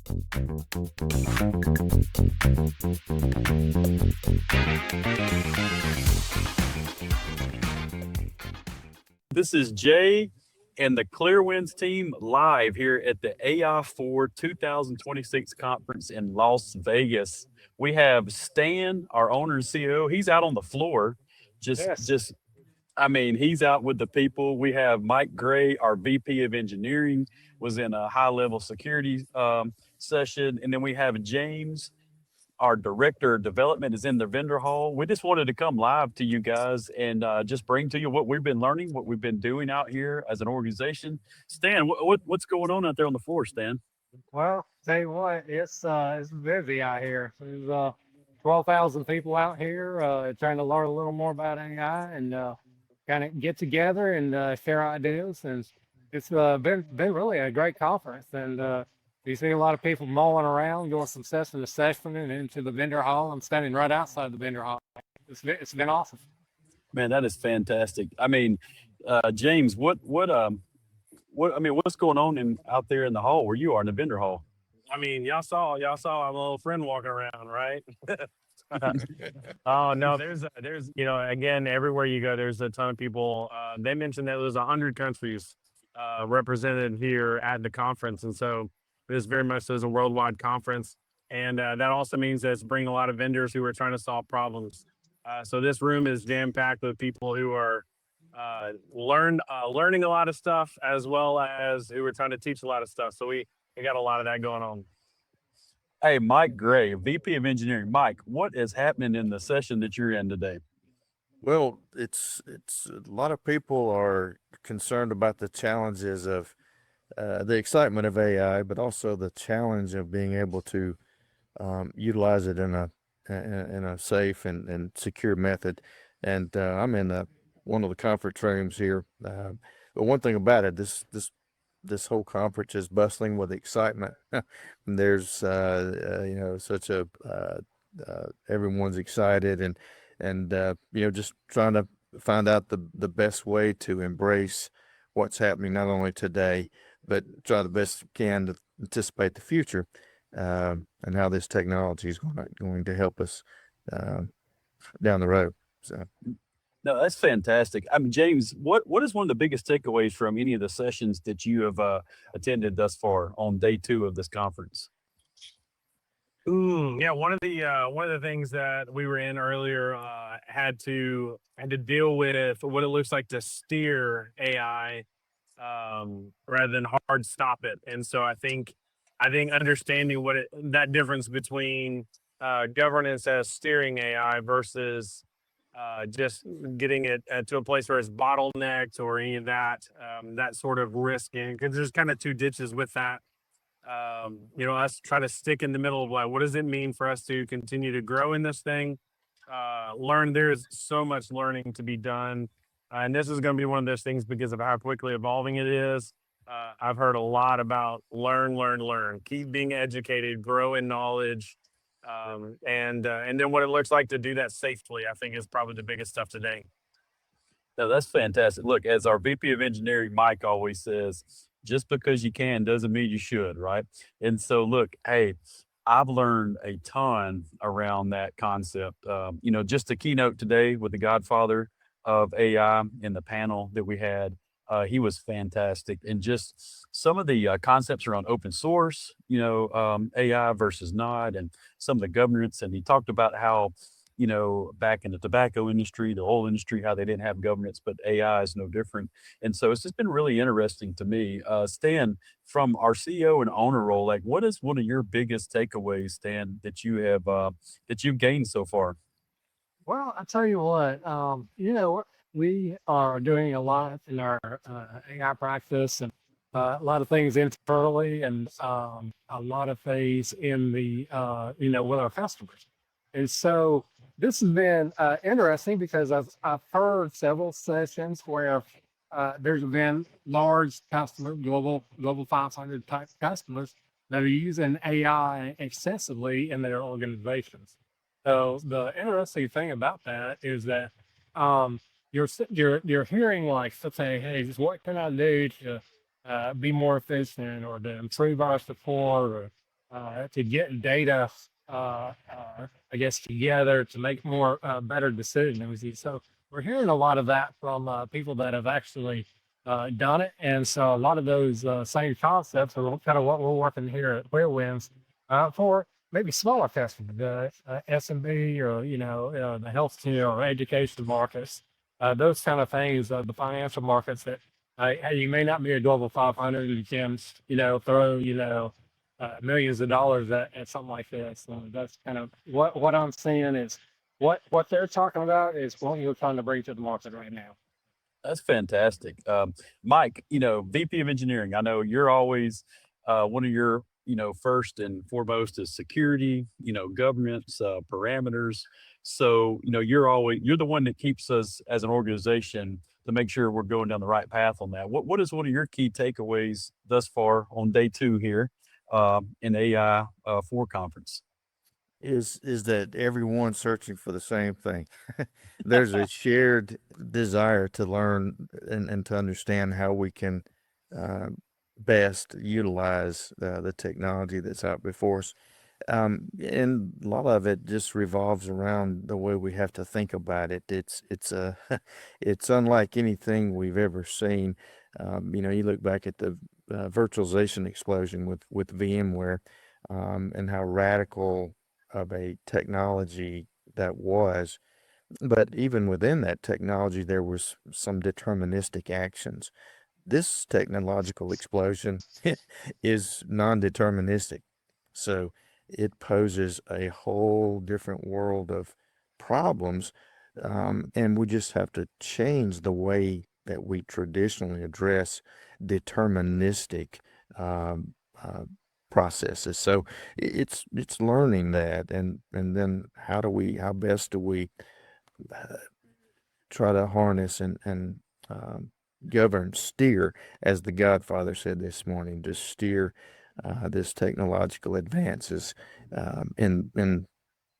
This is Jay and the Clearwinds team live here at the AI4 2026 conference in Las Vegas. We have Stan, our owner and CEO. He's out on the floor. Yes. He's out with the people. We have Mike Gray, our VP of engineering, was in a high level security session. And then we have James, our director of development, is in the vendor hall. We just wanted to come live to you guys and just bring to you what we've been learning, what we've been doing out here as an organization. Stan, what's going on out there on the floor, Stan? Well, tell you what, it's busy out here. There's 12,000 people out here trying to learn a little more about AI and kind of get together and share ideas. And it's been really a great conference. And you see a lot of people mulling around, going from session to session and into the vendor hall. I'm standing right outside the vendor hall. It's been awesome. Man, that is fantastic. James, what's going on out there in the hall where you are in the vendor hall? Y'all saw our little friend walking around, right? Oh no, there's again, everywhere you go, there's a ton of people. They mentioned that there's 100 countries represented here at the conference, and so this very much is a worldwide conference, and that also means that it's bringing a lot of vendors who are trying to solve problems. So this room is jam packed with people who are learning a lot of stuff, as well as who are trying to teach a lot of stuff. So we got a lot of that going on. Hey, Mike Gray, VP of engineering. Mike, what is happening in the session that you're in today? Well, it's a lot of people are concerned about the challenges of the excitement of AI, but also the challenge of being able to utilize it in a safe and secure method. And I'm in one of the conference rooms here. But one thing about it, this whole conference is bustling with excitement. There's such a everyone's excited and just trying to find out the best way to embrace what's happening not only today, but try the best you can to anticipate the future and how this technology is going to help us down the road. So. No, that's fantastic. James, what is one of the biggest takeaways from any of the sessions that you have attended thus far on day 2 of this conference? Yeah, one of the things that we were in earlier had to deal with what it looks like to steer AI rather than hard stop it. And so I think understanding that difference between governance as steering AI versus just getting it to a place where it's bottlenecked or any of that sort of risk, because there's kind of two ditches with that. Us try to stick in the middle of what does it mean for us to continue to grow in this thing, learn. There's so much learning to be done, and this is going to be one of those things because of how quickly evolving it is. I've heard a lot about learn, keep being educated, grow in knowledge. And then what it looks like to do that safely, I think, is probably the biggest stuff today. No, that's fantastic. Look, as our VP of engineering, Mike, always says, just because you can doesn't mean you should, right? And so, look, hey, I've learned a ton around that concept. Just a keynote today with the Godfather of AI in the panel that we had. He was fantastic. And just some of the concepts around open source, AI versus not, and some of the governance. And he talked about how, back in the tobacco industry, the oil industry, how they didn't have governance, but AI is no different. And so it's just been really interesting to me. Stan, from our CEO and owner role, what is one of your biggest takeaways, Stan, that you have that you've gained so far? Well, I tell you what, we are doing a lot in our AI practice and a lot of things internally and a lot of things in the, with our customers. And so this has been interesting because I've heard several sessions where there's been large customers, global 500 type customers that are using AI excessively in their organizations. So the interesting thing about that is that you're hearing like, say, hey, just what can I do to be more efficient or to improve our support or to get data, I guess, together to make more better decisions. So we're hearing a lot of that from people that have actually done it. And so a lot of those same concepts are kind of what we're working here at Clearwinds for maybe smaller customers, the SMB or, the healthcare or education markets, those kind of things, the financial markets that hey, you may not be a global 500 and you can, throw, millions of dollars at something like this. So that's kind of what I'm seeing is what they're talking about is what you're trying to bring to the market right now. That's fantastic. Mike, VP of engineering, I know you're always one of your, first and foremost is security, governance, parameters. So, you're the one that keeps us as an organization to make sure we're going down the right path on that. What is one of your key takeaways thus far on day 2 here in AI4 conference? Is that everyone's searching for the same thing. There's a shared desire to learn and to understand how we can best utilize the technology that's out before us. And a lot of it just revolves around the way we have to think about it. It's it's unlike anything we've ever seen. You look back at the virtualization explosion with VMware, and how radical of a technology that was. But even within that technology, there was some deterministic actions. This technological explosion is non-deterministic. So it poses a whole different world of problems. And we just have to change the way that we traditionally address deterministic um, uh, processes. So it's learning that, and then how best do we try to harness and govern, steer, as the Godfather said this morning, to steer this technological advances in an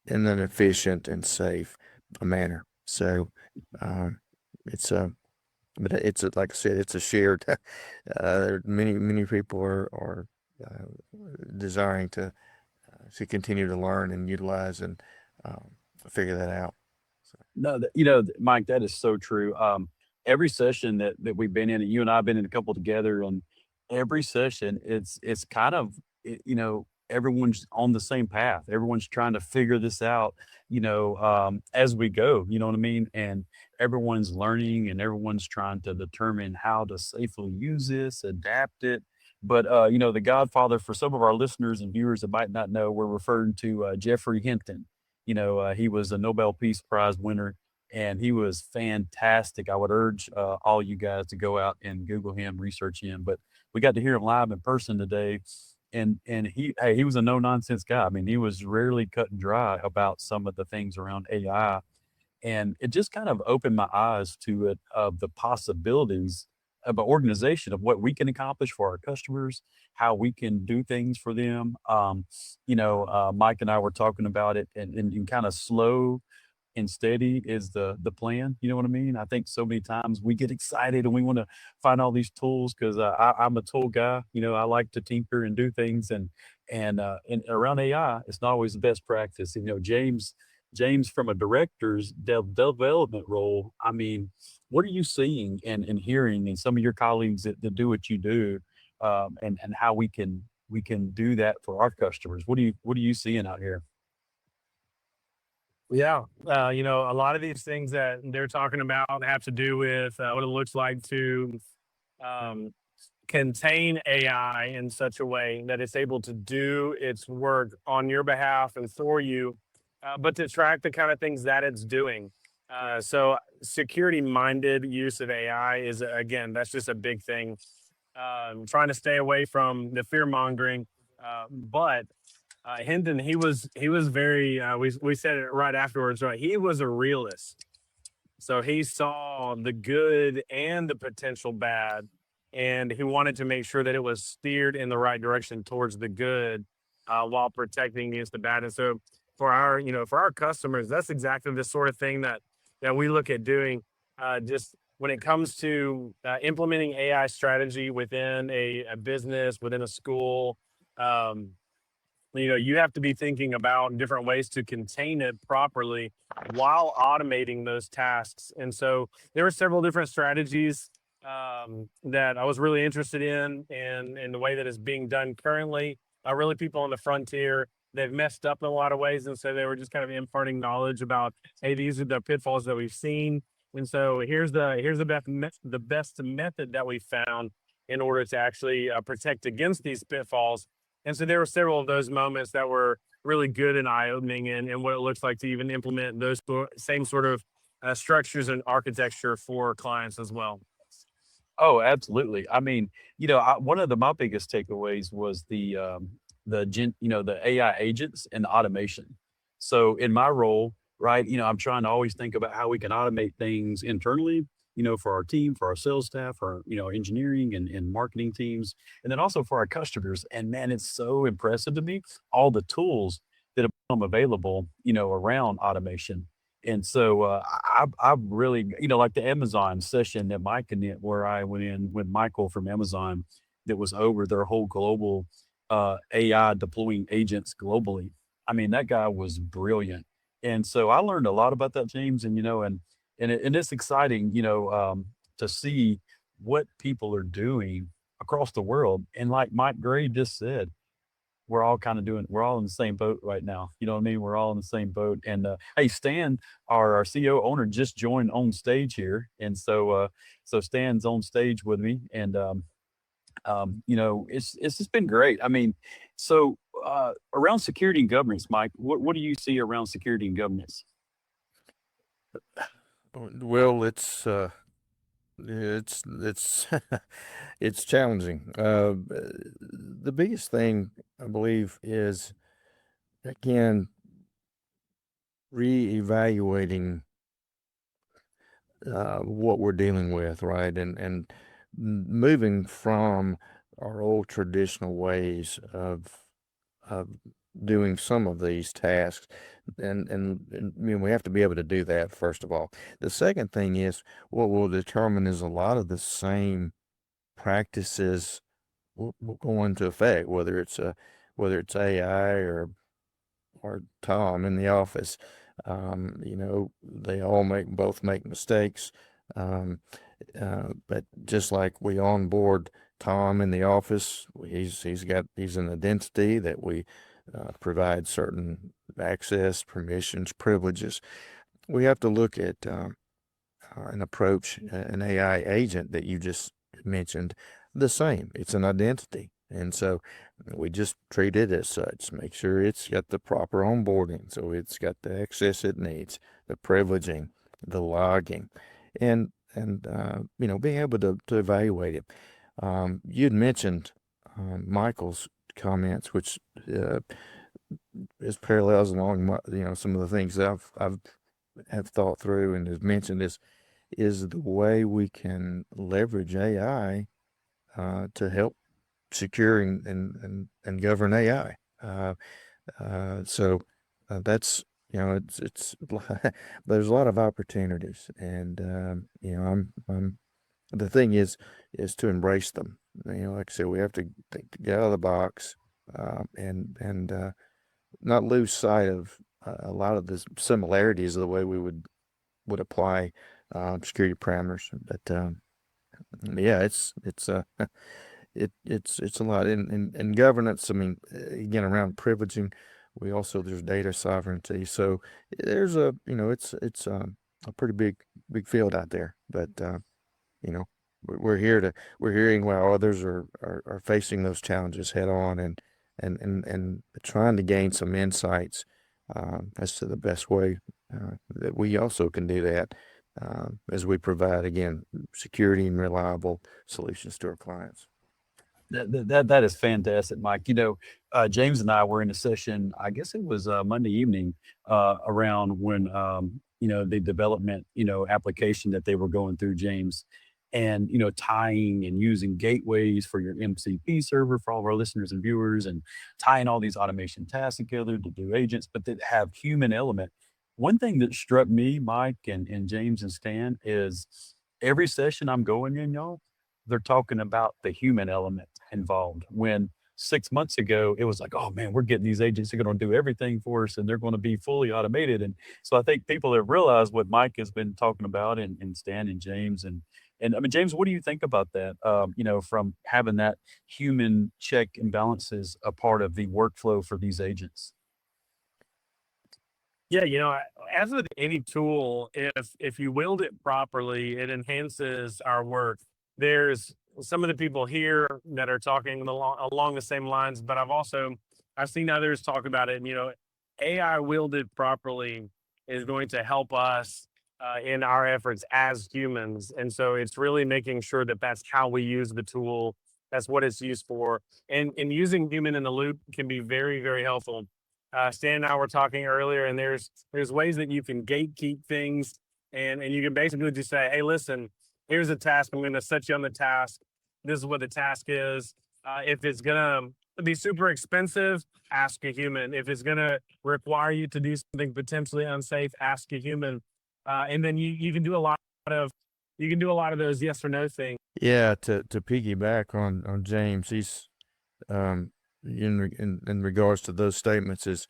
efficient and safe manner. So it's a but it's like I said, it's a shared. Many people are desiring to continue to learn and utilize and figure that out. So. No, Mike, that is so true. Every session that we've been in, and you and I've been in a couple together, and every session, it's kind of, everyone's on the same path. Everyone's trying to figure this out, as we go. You know what I mean? And everyone's learning, and everyone's trying to determine how to safely use this, adapt it. But the Godfather, for some of our listeners and viewers that might not know, we're referring to Geoffrey Hinton. He was a Nobel Peace Prize winner, and he was fantastic. I would urge all you guys to go out and Google him, research him. But we got to hear him live in person today, and he was a no nonsense guy. I mean, he was rarely cut and dry about some of the things around AI, and it just kind of opened my eyes to it of the possibilities of an organization of what we can accomplish for our customers, how we can do things for them. Mike and I were talking about it, and kind of slow and steady is the plan. You know what I mean? I think so many times we get excited and we want to find all these tools because I'm a tool guy. I like to tinker and do things, and around AI, it's not always the best practice. James, from a director's development role, I mean, what are you seeing and hearing in some of your colleagues that do what you do, and how we can do that for our customers? What are you seeing out here? Yeah, a lot of these things that they're talking about have to do with what it looks like to um, contain AI in such a way that it's able to do its work on your behalf and for you, but to track the kind of things that it's doing. So security-minded use of AI is, again, that's just a big thing. Trying to stay away from the fear mongering, but Hinton, he was very. We said it right afterwards, right? He was a realist, so he saw the good and the potential bad, and he wanted to make sure that it was steered in the right direction towards the good, while protecting against the bad. And so for our customers, that's exactly the sort of thing that we look at doing. Just when it comes to implementing AI strategy within a business, within a school. Um, you have to be thinking about different ways to contain it properly while automating those tasks. And so there were several different strategies that I was really interested in the way that it's being done currently. Really, people on the frontier, they've messed up in a lot of ways, and so they were just kind of imparting knowledge about, hey, these are the pitfalls that we've seen, and so the best method that we found in order to actually protect against these pitfalls. And so there were several of those moments that were really good and eye-opening, and what it looks like to even implement those same sort of structures and architecture for clients as well. Oh, absolutely. I mean, one of my biggest takeaways was the AI agents and the automation. So in my role, right, I'm trying to always think about how we can automate things internally, for our team, for our sales staff, for, engineering and marketing teams, and then also for our customers. And man, it's so impressive to me, all the tools that have become available, around automation. And so I really, like the Amazon session that Mike and where I went in with Michael from Amazon, that was over their whole global AI deploying agents globally. I mean, that guy was brilliant. And so I learned a lot about that, James. And and it's exciting, to see what people are doing across the world. And like Mike Gray just said, we're all in the same boat right now. You know what I mean? We're all in the same boat. And hey, Stan, our CEO owner, just joined on stage here. And so Stan's on stage with me. And it's just been great. I mean, so around security and governance, Mike, what do you see around security and governance? Well, it's it's challenging. The biggest thing I believe is, again, reevaluating what we're dealing with, right? And moving from our old traditional ways of doing some of these tasks, and I mean, we have to be able to do that, first of all. The second thing is, what will determine is a lot of the same practices will go into effect, whether it's AI or Tom in the office. They all both make mistakes. Um, but just like we onboard Tom in the office, he's an identity that we provide certain access, permissions, privileges. We have to look at an approach, an AI agent that you just mentioned, the same. It's an identity. And so we just treat it as such, make sure it's got the proper onboarding. So it's got the access it needs, the privileging, the logging, and being able to evaluate it. You'd mentioned Michael's comments, which is parallels along some of the things that I've have thought through and have mentioned is the way we can leverage AI to help secure and govern AI. So that's it's there's a lot of opportunities, and I'm the thing is to embrace them. Like I said, we have to get out of the box and not lose sight of a lot of the similarities of the way we would apply security parameters. But yeah, it's it's a lot in governance. I mean, again, around privileging, there's data sovereignty. So there's it's a pretty big field out there. But we're hearing while others are facing those challenges head on and trying to gain some insights as to the best way that we also can do that as we provide, again, security and reliable solutions to our clients. That is fantastic, Mike. James and I were in a session, I guess it was Monday evening, around when the development application that they were going through, James, and tying and using gateways for your MCP server for all of our listeners and viewers, and tying all these automation tasks together to do agents, but that have human element. One thing that struck me, Mike and James and Stan, is every session I'm going in, y'all, they're talking about the human element involved. When 6 months ago, it was like, oh man, we're getting these agents that are going to do everything for us and they're going to be fully automated. And so I think people have realized what Mike has been talking about, and Stan and James. And I mean, James, what do you think about that? From having that human check and balances a part of the workflow for these agents. Yeah, as with any tool, if you wield it properly, it enhances our work. There's some of the people here that are talking along the same lines, but I've seen others talk about it. And AI wielded properly is going to help us in our efforts as humans, and so it's really making sure that that's how we use the tool. That's what it's used for, and using human in the loop can be very, very helpful. Stan and I were talking earlier, and there's ways that you can gatekeep things, and you can basically just say, hey, listen, here's a task. I'm going to set you on the task. This is what the task is. If it's gonna be super expensive, ask a human. If it's gonna require you to do something potentially unsafe, ask a human. And then you can do a lot of those yes or no things. Yeah, to piggyback on James, he's in regards to those statements is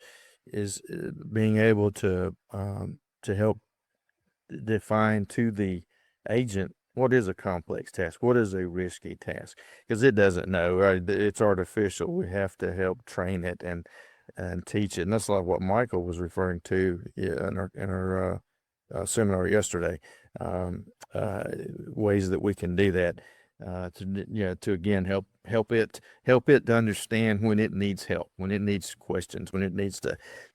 being able to help define to the agent what is a complex task, what is a risky task, because it doesn't know, right? It's artificial. We have to help train it and teach it, and that's like what Michael was referring to in our seminar yesterday. Ways that we can do that to again help it to understand when it needs help, when it needs questions, when it needs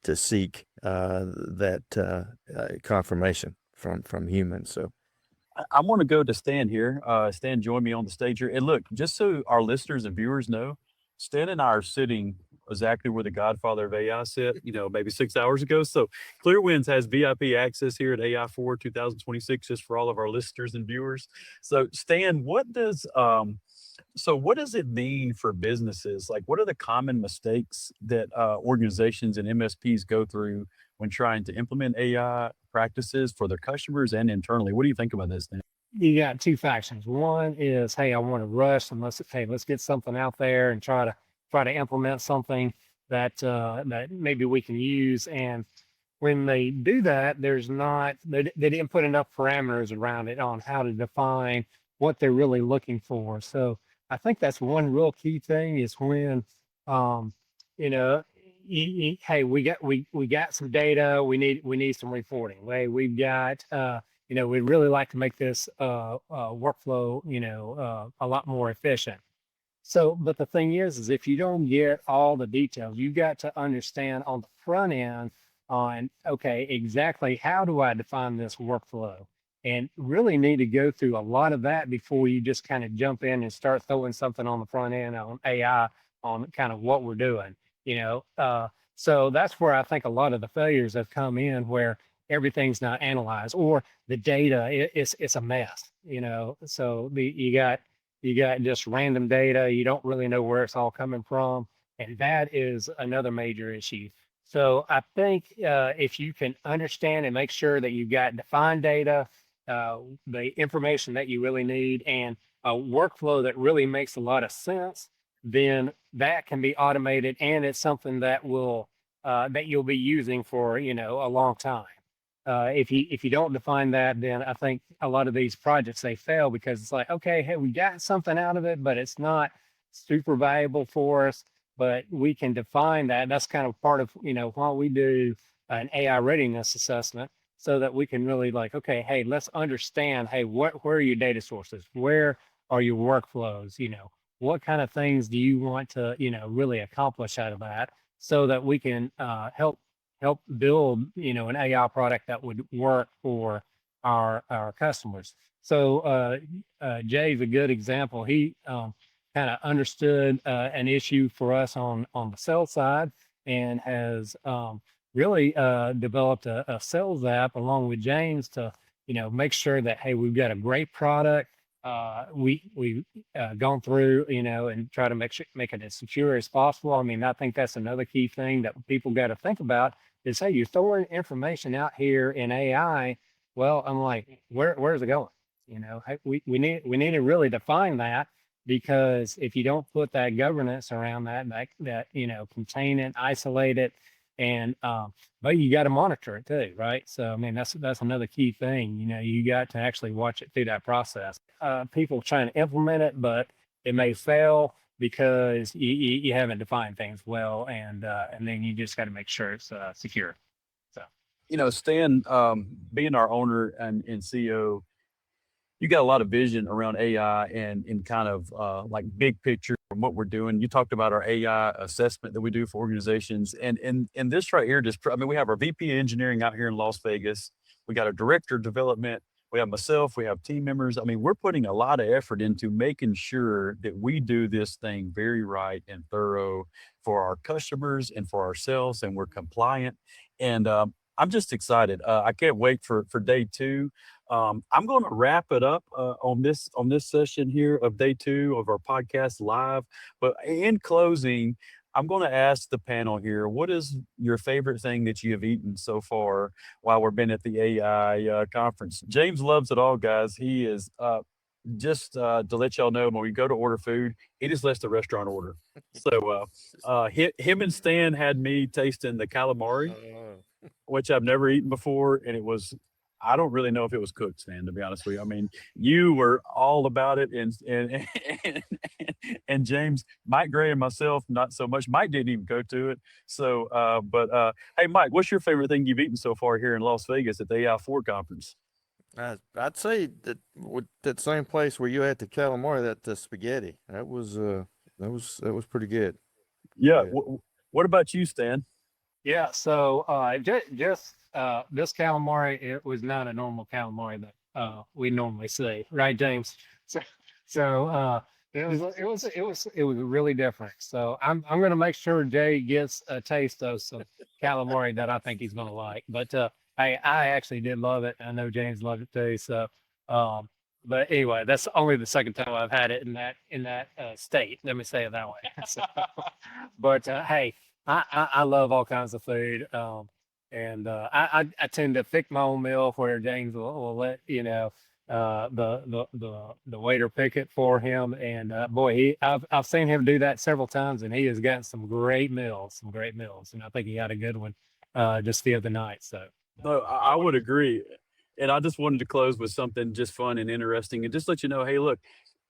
to seek that confirmation from humans. So I want to go to Stan here. Stan, join me on the stage here. And look, just so our listeners and viewers know, Stan and I are sitting exactly where the Godfather of AI sit, maybe 6 hours ago. So Clearwinds has VIP access here at AI4 2026, just for all of our listeners and viewers. So Stan, what does it mean for businesses? Like, what are the common mistakes that organizations and MSPs go through when trying to implement AI practices for their customers and internally? What do you think about this, Stan? You got two factions. One is, hey, I want to rush and let's get something out there and try to implement something that maybe we can use. And when they do that, they didn't put enough parameters around it on how to define what they're really looking for. So I think that's one real key thing is when, you know, hey, we got some data, we need some reporting. Hey, we've got, we'd really like to make this workflow, a lot more efficient. So, but the thing is if you don't get all the details, you got to understand on the front end on, okay, exactly how do I define this workflow? And really need to go through a lot of that before you just kind of jump in and start throwing something on the front end on AI on kind of what we're doing, so that's where I think a lot of the failures have come in, where everything's not analyzed or the data it's a mess, so you got just random data. You don't really know where it's all coming from. And that is another major issue. So I think if you can understand and make sure that you've got defined data, the information that you really need, and a workflow that really makes a lot of sense, then that can be automated, and it's something that you'll be using for a long time. If you don't define that, then I think a lot of these projects they fail because it's like, okay, hey, we got something out of it, but it's not super valuable for us. But we can define that. That's kind of part of why we do an AI readiness assessment, so that we can really like, okay, hey, let's understand, hey, where are your data sources? Where are your workflows? What kind of things do you want to really accomplish out of that, so that we can help build an AI product that would work for our customers. So Jay's a good example. He kind of understood an issue for us on the sales side, and has really developed a sales app along with James to make sure that, hey, we've got a great product. We've gone through and try to make it as secure as possible. I mean, I think that's another key thing that people got to think about is, hey, you're throwing information out here in AI. Well, I'm like, where's it going? Hey, we need to really define that. because if you don't put that governance around that contain it, isolate it, and but you got to monitor it too, right? So I mean that's another key thing. You got to actually watch it through that process. People trying to implement it, but it may fail because you haven't defined things well, and then you just got to make sure it's secure. So Stan, being our owner and CEO, you got a lot of vision around AI and in kind of like big picture from what we're doing. You talked about our AI assessment that we do for organizations, and this right here we have our VP of engineering out here in Las Vegas. We got a director of development. We have myself. We have team members. I mean, we're putting a lot of effort into making sure that we do this thing very right and thorough for our customers and for ourselves, and we're compliant. And I'm just excited. I can't wait for day 2. I'm going to wrap it up on this session here of day 2 of our podcast live. But in closing, I'm going to ask the panel here, what is your favorite thing that you have eaten so far while we've been at the AI conference? James loves it all, guys. He is just to let y'all know, when we go to order food, he just lets the restaurant order. So him and Stan had me tasting the calamari, which I've never eaten before, and I don't really know if it was cooked, Stan, to be honest with you. I mean, you were all about it, and James, Mike Gray, and myself, not so much. Mike didn't even go to it. So, hey, Mike, what's your favorite thing you've eaten so far here in Las Vegas at the AI4 conference? I'd say that with that same place where you had the calamari, the spaghetti, that was pretty good. Yeah. What about you, Stan? yeah, so just this calamari, it was not a normal calamari that we normally see, right, James? So it was really different. So I'm gonna make sure Jay gets a taste of some calamari that I think he's gonna like. But I actually did love it. I know James loved it too. So but anyway, that's only the second time I've had it in that state. Let me say it that way. So, but hey, I love all kinds of food. And I tend to pick my own meal where James will let the waiter pick it for him. And boy, I've seen him do that several times, and he has gotten some great meals. And I think he had a good one just the other night. So No, I would agree. And I just wanted to close with something just fun and interesting and just let you know, hey, look,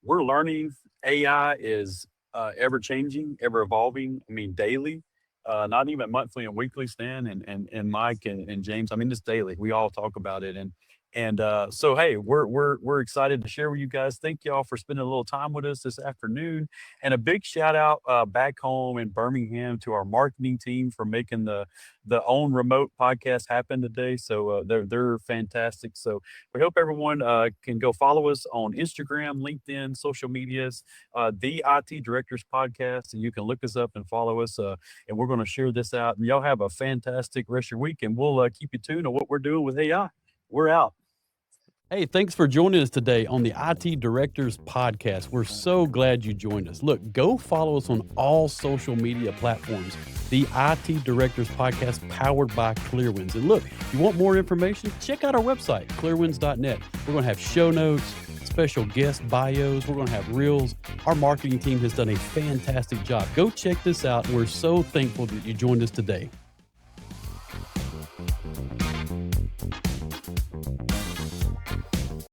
we're learning. AI is ever changing, ever evolving. I mean, daily, not even monthly and weekly, Stan and Mike and James. I mean, just daily. We all talk about it. And so, hey, we're excited to share with you guys. Thank y'all for spending a little time with us this afternoon. And a big shout out back home in Birmingham to our marketing team for making the own remote podcast happen today. So they're fantastic. So we hope everyone can go follow us on Instagram, LinkedIn, social medias, the IT Directors Podcast, and you can look us up and follow us. And we're going to share this out. And y'all have a fantastic rest of your week, and we'll keep you tuned on what we're doing with AI. We're out. Hey, thanks for joining us today on the IT Directors Podcast. We're so glad you joined us. Look, go follow us on all social media platforms. The IT Directors Podcast, powered by Clearwinds. And look, if you want more information, check out our website, clearwinds.net. We're going to have show notes, special guest bios. We're going to have reels. Our marketing team has done a fantastic job. Go check this out. We're so thankful that you joined us today.